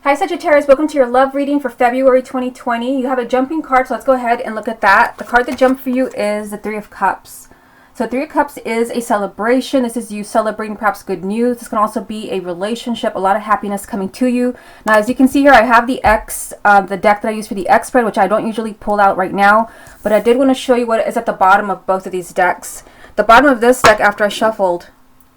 Hi Sagittarius, welcome to your love reading for February 2020. You have a jumping card, so let's go ahead and look at that. The card that jumped for you is the Three of Cups. So Three of Cups is a celebration. This is you celebrating perhaps good news. This can also be a relationship, a lot of happiness coming to you. Now, as you can see here, I have the the deck that I use for the X spread, which I don't usually pull out right now, but I did want to show you what is at the bottom of both of these decks. The bottom of this deck, after I shuffled,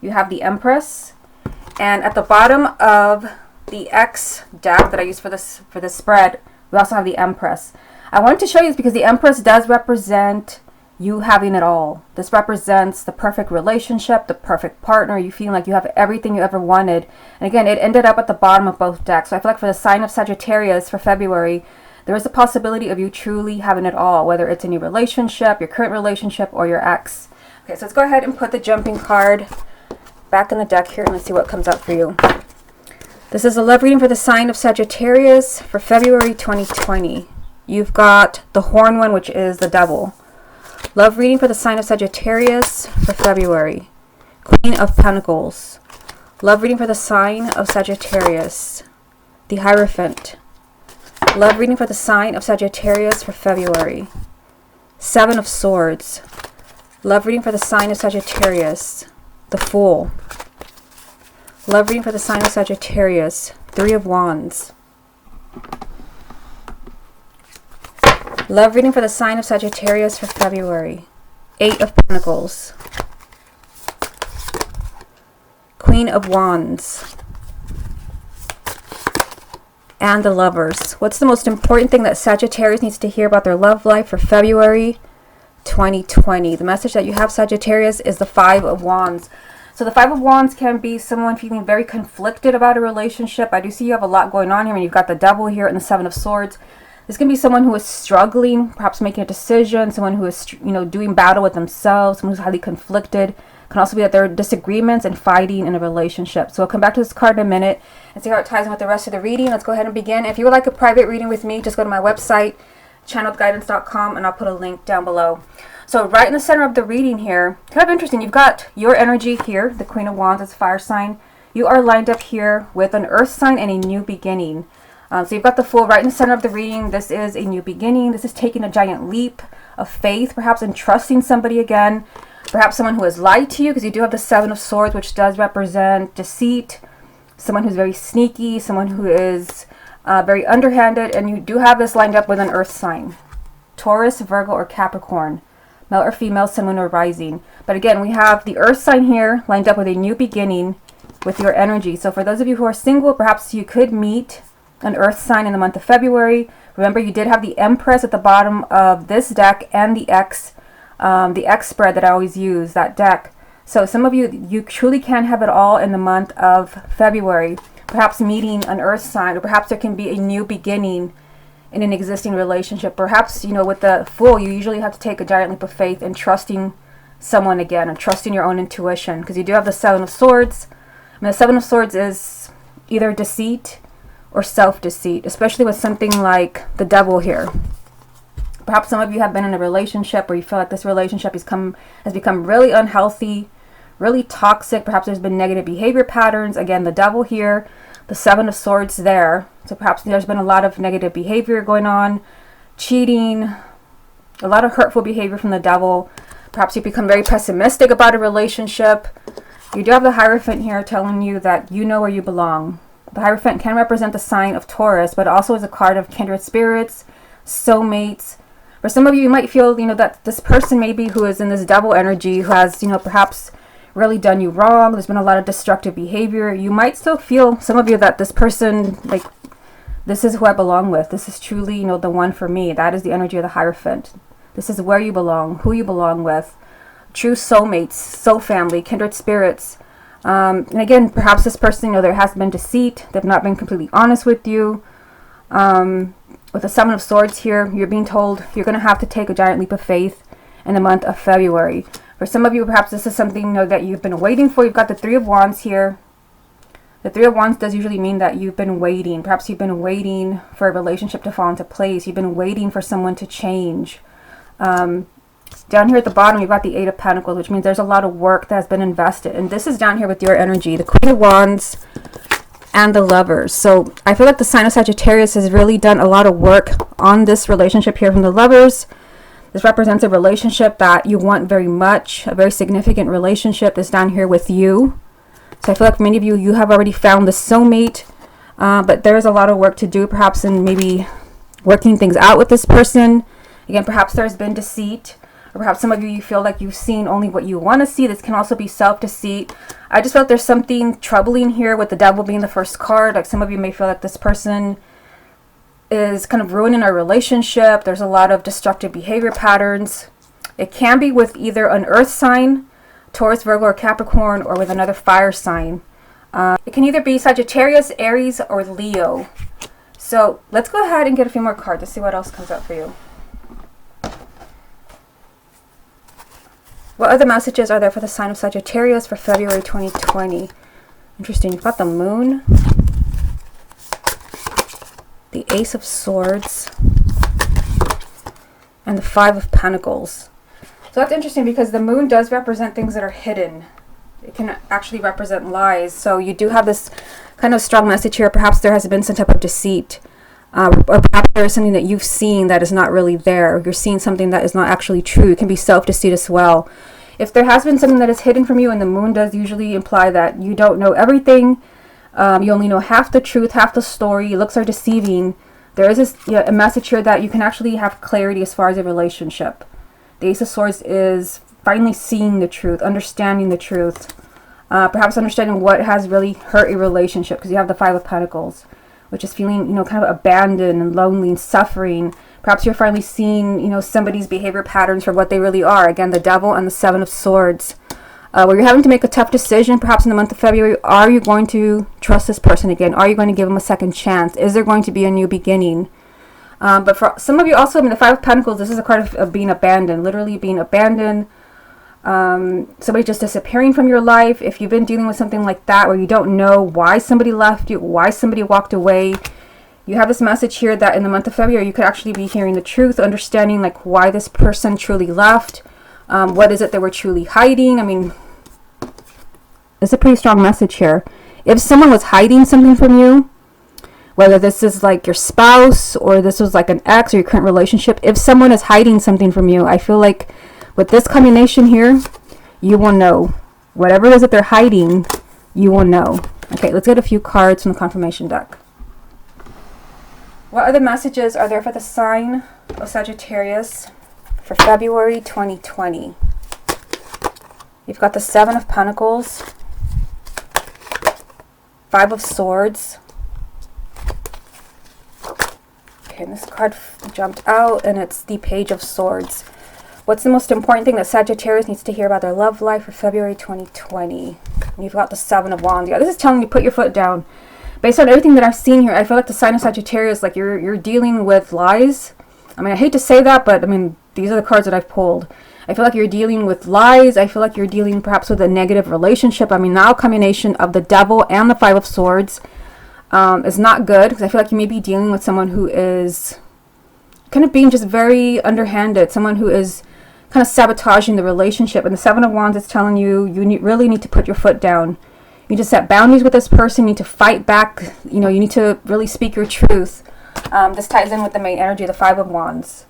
you have the Empress, and at the bottom of the X deck that I use for this spread, we also have the Empress. I wanted to show you this because the Empress does represent you having it all. This represents the perfect relationship, the perfect partner, you feeling like you have everything you ever wanted. And again, it ended up at the bottom of both decks. So I feel like for the sign of Sagittarius for February, there is a possibility of you truly having it all, whether it's in your relationship, your current relationship, or your ex. Okay, so let's go ahead and put the jumping card back in the deck here and let's see what comes up for you. This is a love reading for the sign of Sagittarius for February 2020. You've got the horn one, which is the devil. Love reading for the sign of Sagittarius for February. Queen of Pentacles. Love reading for the sign of Sagittarius. The Hierophant. Love reading for the sign of Sagittarius for February. Seven of Swords. Love reading for the sign of Sagittarius. The Fool. Love reading for the sign of Sagittarius. Three of Wands. Love reading for the sign of Sagittarius for February. Eight of Pentacles. Queen of Wands. And the Lovers. What's the most important thing that Sagittarius needs to hear about their love life for February 2020? The message that you have, Sagittarius, is the Five of Wands. So the Five of Wands can be someone feeling very conflicted about a relationship. I do see you have a lot going on here. I mean, you've got the Devil here and the Seven of Swords. This can be someone who is struggling, perhaps making a decision, someone who is, doing battle with themselves, someone who's highly conflicted. It can also be that there are disagreements and fighting in a relationship. So I'll come back to this card in a minute and see how it ties in with the rest of the reading. Let's go ahead and begin. If you would like a private reading with me, just go to my website, channelguidance.com, and I'll put a link down below. So right in the center of the reading here, kind of interesting, you've got your energy here, the Queen of Wands, it's fire sign. You are lined up here with an earth sign and a new beginning. So you've got the Fool right in the center of the reading. This is a new beginning. This is taking a giant leap of faith, perhaps in trusting somebody again. Perhaps someone who has lied to you, because you do have the Seven of Swords, which does represent deceit. Someone who's very sneaky, someone who is very underhanded, and you do have this lined up with an earth sign. Taurus, Virgo, or Capricorn. Male or female, sun, moon, or rising. But again, we have the earth sign here lined up with a new beginning with your energy. So for those of you who are single, perhaps you could meet an earth sign in the month of February. Remember, you did have the Empress at the bottom of this deck and the X spread that I always use, that deck. So some of you truly can have it all in the month of February. Perhaps meeting an earth sign, or perhaps there can be a new beginning in an existing relationship. Perhaps, with the Fool, you usually have to take a giant leap of faith in trusting someone again and trusting your own intuition, because you do have the Seven of Swords. I mean, the Seven of Swords is either deceit or self-deceit, especially with something like the Devil here. Perhaps some of you have been in a relationship where you feel like this relationship has become really unhealthy, really toxic. Perhaps there's been negative behavior patterns. Again, the Devil here, the Seven of Swords there. So perhaps there's been a lot of negative behavior going on, cheating, a lot of hurtful behavior from the Devil. Perhaps you become very pessimistic about a relationship. You do have the Hierophant here telling you that you know where you belong. The Hierophant can represent the sign of Taurus, but also is a card of kindred spirits, soulmates. For some of you, you might feel, that this person maybe who is in this Devil energy, who has, perhaps really done you wrong. There's been a lot of destructive behavior. You might still feel, some of you, that this person, like, this is who I belong with. This is truly, the one for me. That is the energy of the Hierophant. This is where you belong, who you belong with. True soulmates, soul family, kindred spirits. And again, perhaps this person, there has been deceit. They've not been completely honest with you. With the Seven of Swords here, you're being told you're going to have to take a giant leap of faith in the month of February. For some of you, perhaps this is something that you've been waiting for. You've got the Three of Wands here. The Three of Wands does usually mean that you've been waiting. Perhaps you've been waiting for a relationship to fall into place. You've been waiting for someone to change. Down here at the bottom, you've got the Eight of Pentacles, which means there's a lot of work that has been invested. And this is down here with your energy. The Queen of Wands, and the Lovers. So I feel like the sign of Sagittarius has really done a lot of work on this relationship here from the Lovers. This represents a relationship that you want very much, a very significant relationship is down here with you. So I feel like many of you have already found the soulmate, but there is a lot of work to do, perhaps in maybe working things out with this person. Again, perhaps there's been deceit, or perhaps some of you feel like you've seen only what you want to see. This can also be self-deceit. I just felt there's something troubling here with the Devil being the first card. Like some of you may feel like this person is kind of ruining our relationship. There's a lot of destructive behavior patterns. It can be with either an earth sign, Taurus, Virgo, or Capricorn, or with another fire sign. It can either be Sagittarius, Aries, or Leo. So let's go ahead and get a few more cards to see what else comes up for you. What other messages are there for the sign of Sagittarius for February 2020? Interesting. You've got the Moon, the Ace of Swords, and the Five of Pentacles. So that's interesting because the Moon does represent things that are hidden. It can actually represent lies. So you do have this kind of strong message here. Perhaps there has been some type of deceit. Or perhaps there is something that you've seen that is not really there. You're seeing something that is not actually true. It can be self-deceit as well. If there has been something that is hidden from you, and the Moon does usually imply that you don't know everything, you only know half the truth, half the story, looks are deceiving, there is a message here that you can actually have clarity as far as a relationship. The Ace of Swords is finally seeing the truth, understanding the truth, perhaps understanding what has really hurt a relationship, because you have the Five of Pentacles, which is feeling, kind of abandoned and lonely and suffering. Perhaps you're finally seeing, somebody's behavior patterns for what they really are. Again, the Devil and the Seven of Swords. Where you're having to make a tough decision, perhaps in the month of February. Are you going to trust this person again? Are you going to give them a second chance? Is there going to be a new beginning? But for some of you also, the Five of Pentacles, this is a card of being abandoned, literally being abandoned. Somebody just disappearing from your life. If you've been dealing with something like that where you don't know why somebody left you, why somebody walked away, you have this message here that in the month of February you could actually be hearing the truth, understanding like why this person truly left. What is it they were truly hiding? It's a pretty strong message here. If someone was hiding something from you, whether this is like your spouse or this was like an ex or your current relationship, if someone is hiding something from you, I feel like with this combination here, you will know. Whatever it is that they're hiding, you will know. Okay, let's get a few cards from the confirmation deck. What other messages are there for the sign of Sagittarius for February 2020? You've got the Seven of Pentacles, Five of Swords. Okay, and this card jumped out, and it's the Page of Swords. What's the most important thing that Sagittarius needs to hear about their love life for February 2020? And you've got the Seven of Wands. Yeah, this is telling you put your foot down. Based on everything that I've seen here, I feel like the sign of Sagittarius, like you're dealing with lies. I hate to say that, but these are the cards that I've pulled. I feel like you're dealing with lies. I feel like you're dealing perhaps with a negative relationship. Now a combination of the Devil and the Five of Swords is not good, because I feel like you may be dealing with someone who is kind of being just very underhanded, someone who is kind of sabotaging the relationship. And the Seven of Wands is telling you really need to put your foot down. You need to set boundaries with this person. You need to fight back. You need to really speak your truth. This ties in with the main energy of the Five of Wands.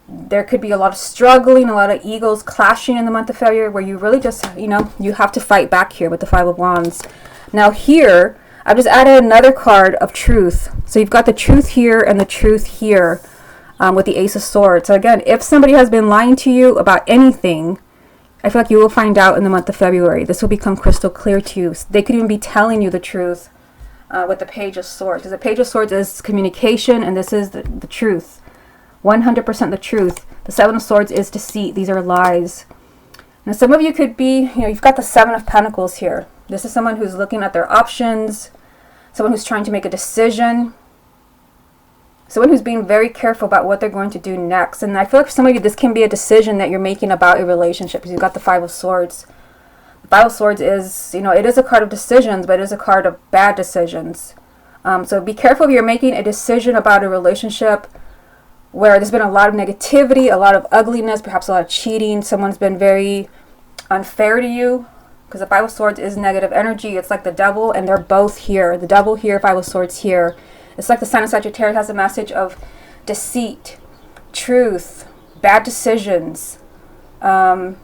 There could be a lot of struggling, a lot of egos clashing in the month of February, where you really just, you have to fight back here with the Five of Wands. Now here, I've just added another card of truth. So you've got the truth here and the truth here with the Ace of Swords. So again, if somebody has been lying to you about anything, I feel like you will find out in the month of February. This will become crystal clear to you. They could even be telling you the truth with the Page of Swords. Because the Page of Swords is communication, and this is the truth. 100% the truth. The Seven of Swords is deceit. These are lies. Now some of you could be, you've got the Seven of Pentacles here. This is someone who's looking at their options. Someone who's trying to make a decision. Someone who's being very careful about what they're going to do next. And I feel like for some of you, this can be a decision that you're making about a relationship, because you've got the Five of Swords. The Five of Swords is, it is a card of decisions, but it is a card of bad decisions. So be careful if you're making a decision about a relationship where there's been a lot of negativity, a lot of ugliness, perhaps a lot of cheating. Someone's been very unfair to you. because the Five of Swords is negative energy. It's like the devil, and they're both here. The devil here, Five of Swords here. It's like the sign of Sagittarius has a message of deceit, truth, bad decisions. For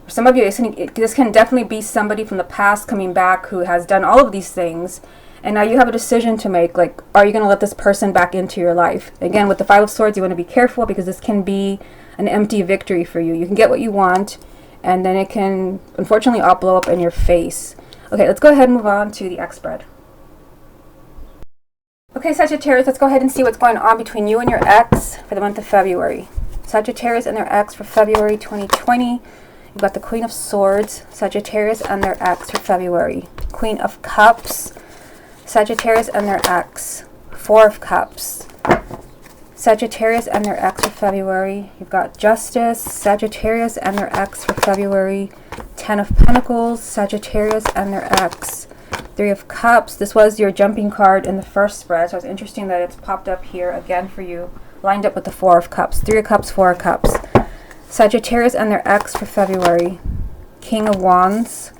some of you, this can definitely be somebody from the past coming back who has done all of these things. And now you have a decision to make. Like, are you going to let this person back into your life? Again, with the Five of Swords, you want to be careful because this can be an empty victory for you. You can get what you want, and then it can, unfortunately, all blow up in your face. Okay, let's go ahead and move on to the X spread. Okay, Sagittarius, let's go ahead and see what's going on between you and your ex for the month of February. Sagittarius and their ex for February 2020. You've got the Queen of Swords, Sagittarius and their ex for February. Queen of Cups, Sagittarius and their ex. Four of Cups, Sagittarius and their ex for February. You've got Justice, Sagittarius and their ex for February. Ten of Pentacles, Sagittarius and their ex. Three of Cups. This was your jumping card in the first spread, so it's interesting that it's popped up here again for you, lined up with the Four of Cups. Three of Cups, Four of Cups. Sagittarius and their ex for February. King of Wands,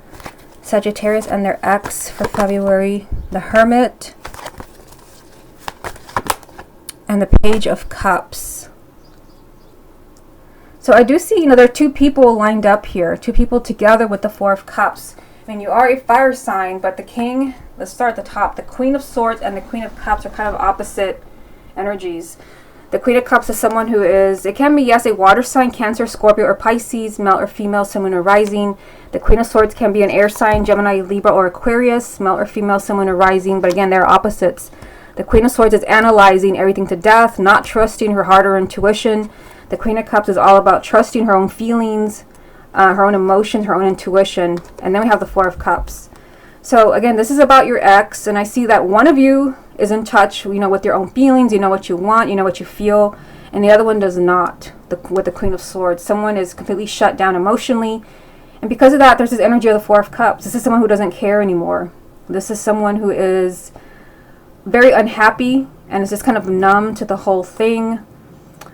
Sagittarius and their ex for February. The Hermit and the Page of Cups. So I do see, there are two people lined up here, two people together with the Four of Cups. I mean, you are a fire sign, but the king, let's start at the top. The Queen of Swords and the Queen of Cups are kind of opposite energies. The Queen of Cups is someone who is, it can be, yes, a water sign, Cancer, Scorpio, or Pisces, male or female, someone or rising. The Queen of Swords can be an air sign, Gemini, Libra, or Aquarius, male or female, someone or rising, but again, they're opposites. The Queen of Swords is analyzing everything to death, not trusting her heart or intuition. The Queen of Cups is all about trusting her own feelings, her own emotions, her own intuition. And then we have the Four of Cups. So again, this is about your ex, and I see that one of you is in touch, with your own feelings, you know what you want, you know what you feel, and the other one does not, with the Queen of Swords. Someone is completely shut down emotionally, and because of that, there's this energy of the Four of Cups. This is someone who doesn't care anymore. This is someone who is very unhappy, and is just kind of numb to the whole thing.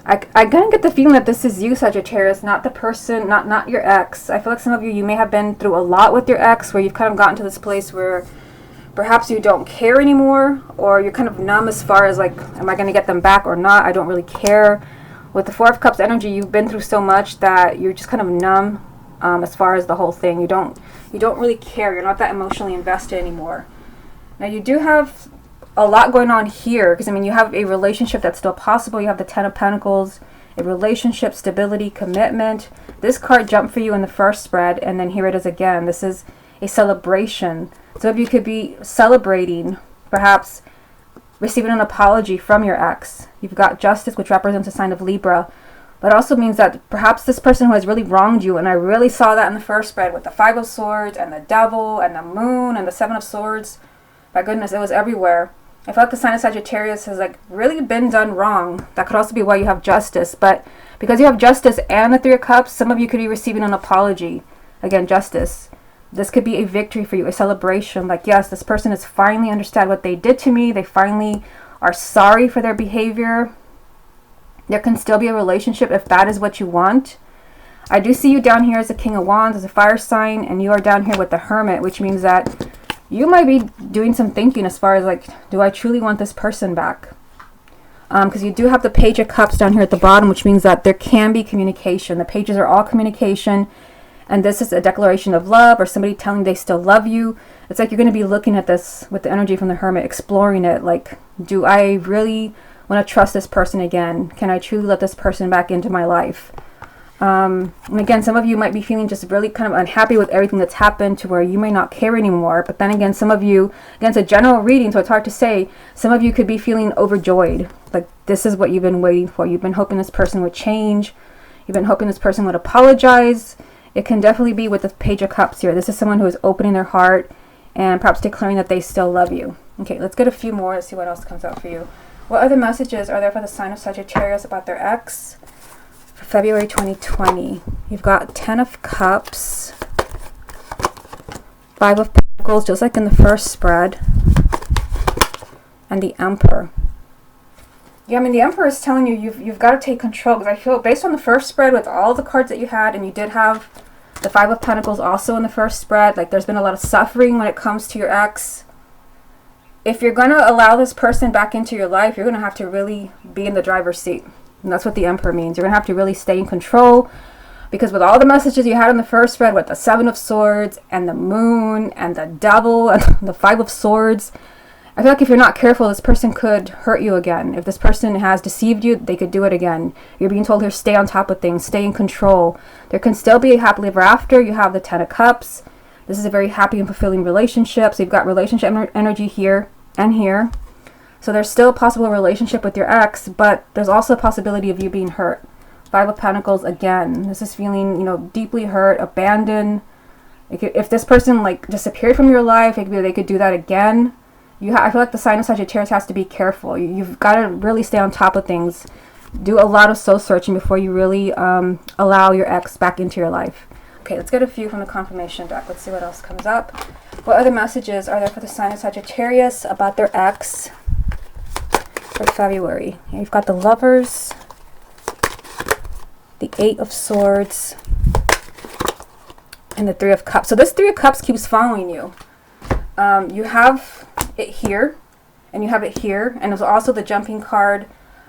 I kind of get the feeling that this is you, Sagittarius, not the person, not your ex. I feel like some of you may have been through a lot with your ex, where you've kind of gotten to this place where perhaps you don't care anymore, or you're kind of numb as far as like, am I going to get them back or not? I don't really care. With the Four of Cups energy, you've been through so much that you're just kind of numb as far as the whole thing. You don't really care. You're not that emotionally invested anymore. Now you do have a lot going on here, because you have a relationship that's still possible. You have the Ten of Pentacles, a relationship, stability, commitment. This card jumped for you in the first spread, and then here it is again. This is a celebration. Some of you could be celebrating, perhaps receiving an apology from your ex. You've got Justice, which represents a sign of Libra, but also means that perhaps this person who has really wronged you, and I really saw that in the first spread with the Five of Swords and the Devil and the Moon and the Seven of Swords. My goodness, it was everywhere. I feel like the sign of Sagittarius has really been done wrong. That could also be why you have Justice. But because you have Justice and the Three of Cups, some of you could be receiving an apology. Again, Justice. This could be a victory for you, a celebration. Like, yes, this person has finally understood what they did to me. They finally are sorry for their behavior. There can still be a relationship if that is what you want. I do see you down here as a King of Wands, as a fire sign, and you are down here with the Hermit, which means that you might be doing some thinking as far as do I truly want this person back? Because you do have the Page of Cups down here at the bottom, which means that there can be communication. The pages are all communication, and this is a declaration of love, or somebody telling they still love you. It's like you're going to be looking at this with the energy from the Hermit, exploring it. Like, do I really want to trust this person again? Can I truly let this person back into my life? And again, some of you might be feeling just really kind of unhappy with everything that's happened, to where you may not care anymore. But then again, some of you, again, it's a general reading, so it's hard to say. Some of you could be feeling overjoyed. Like, this is what you've been waiting for. You've been hoping this person would change. You've been hoping this person would apologize. It can definitely be with the Page of Cups here. This is someone who is opening their heart and perhaps declaring that they still love you. Okay, let's get a few more. Let's see what else comes out for you. What other messages are there for the sign of Sagittarius about their ex for February 2020? You've got Ten of Cups, Five of Pentacles, just like in the first spread, and the Emperor. Yeah, the Emperor is telling you you've got to take control, because I feel based on the first spread with all the cards that you had, and you did have The Five of Pentacles also in the first spread. Like, there's been a lot of suffering when it comes to your ex. If you're going to allow this person back into your life, you're going to have to really be in the driver's seat. And that's what the Emperor means. You're going to have to really stay in control. Because with all the messages you had in the first spread, with the Seven of Swords and the Moon and the Devil and the Five of Swords, I feel like if you're not careful, this person could hurt you again. If this person has deceived you, they could do it again. You're being told here, stay on top of things, stay in control. There can still be a happily ever after. You have the Ten of Cups. This is a very happy and fulfilling relationship. So you've got relationship energy here and here. So there's still a possible relationship with your ex, but there's also a possibility of you being hurt. Five of Pentacles again. This is feeling, deeply hurt, abandoned. If this person disappeared from your life, they could do that again. I feel like the sign of Sagittarius has to be careful. You've got to really stay on top of things. Do a lot of soul searching before you really allow your ex back into your life. Okay, let's get a few from the confirmation deck. Let's see what else comes up. What other messages are there for the sign of Sagittarius about their ex for February? You've got the Lovers, the Eight of Swords, and the Three of Cups. So this Three of Cups keeps following you. You have it here, and you have it here, and there's also the Jumping card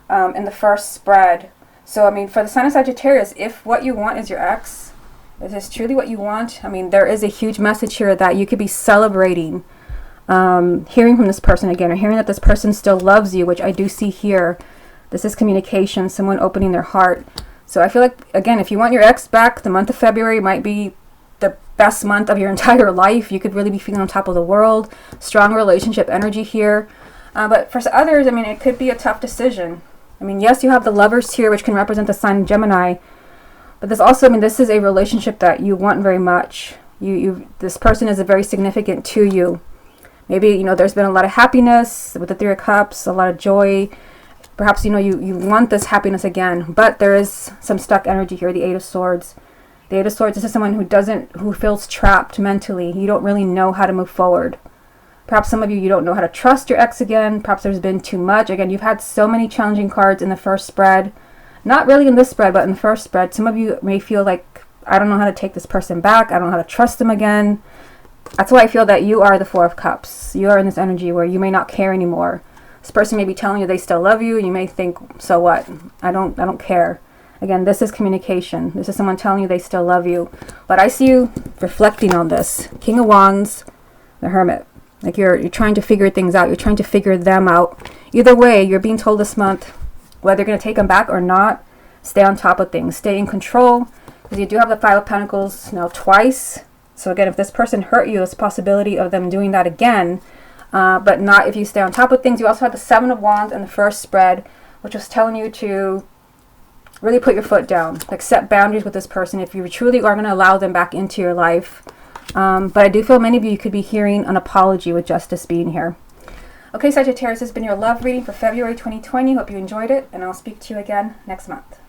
in the first spread. So, for the sign of Sagittarius, if what you want is your ex, if this is truly what you want, there is a huge message here that you could be celebrating, hearing from this person again, or hearing that this person still loves you, which I do see here. This is communication, someone opening their heart. So I feel like, again, if you want your ex back, the month of February might be the best month of your entire life. You could really be feeling on top of the world. Strong relationship energy here. But for others, it could be a tough decision. Yes, you have the Lovers here, which can represent the sign Gemini. But this also, this is a relationship that you want very much. This person is very significant to you. Maybe, there's been a lot of happiness with the Three of Cups, a lot of joy. Perhaps, you want this happiness again. But there is some stuck energy here, the Eight of Swords. The Eight of Swords, this is someone who feels trapped mentally. You don't really know how to move forward. Perhaps some of you don't know how to trust your ex again. Perhaps there's been too much. Again, you've had so many challenging cards in the first spread. Not really in this spread, but in the first spread. Some of you may feel like, I don't know how to take this person back. I don't know how to trust them again. That's why I feel that you are the Four of Cups. You are in this energy where you may not care anymore. This person may be telling you they still love you, and you may think, so what? I don't care. Again, this is communication. This is someone telling you they still love you. But I see you reflecting on this. King of Wands, the Hermit. Like you're trying to figure things out. You're trying to figure them out. Either way, you're being told this month, whether you're going to take them back or not, stay on top of things. Stay in control. Because you do have the Five of Pentacles now twice. So again, if this person hurt you, there's a possibility of them doing that again. But not if you stay on top of things. You also have the Seven of Wands in the first spread, which was telling you to really put your foot down. Like set boundaries with this person if you truly are going to allow them back into your life. But I do feel many of you could be hearing an apology with Justice being here. Okay, Sagittarius, this has been your love reading for February 2020. Hope you enjoyed it, and I'll speak to you again next month.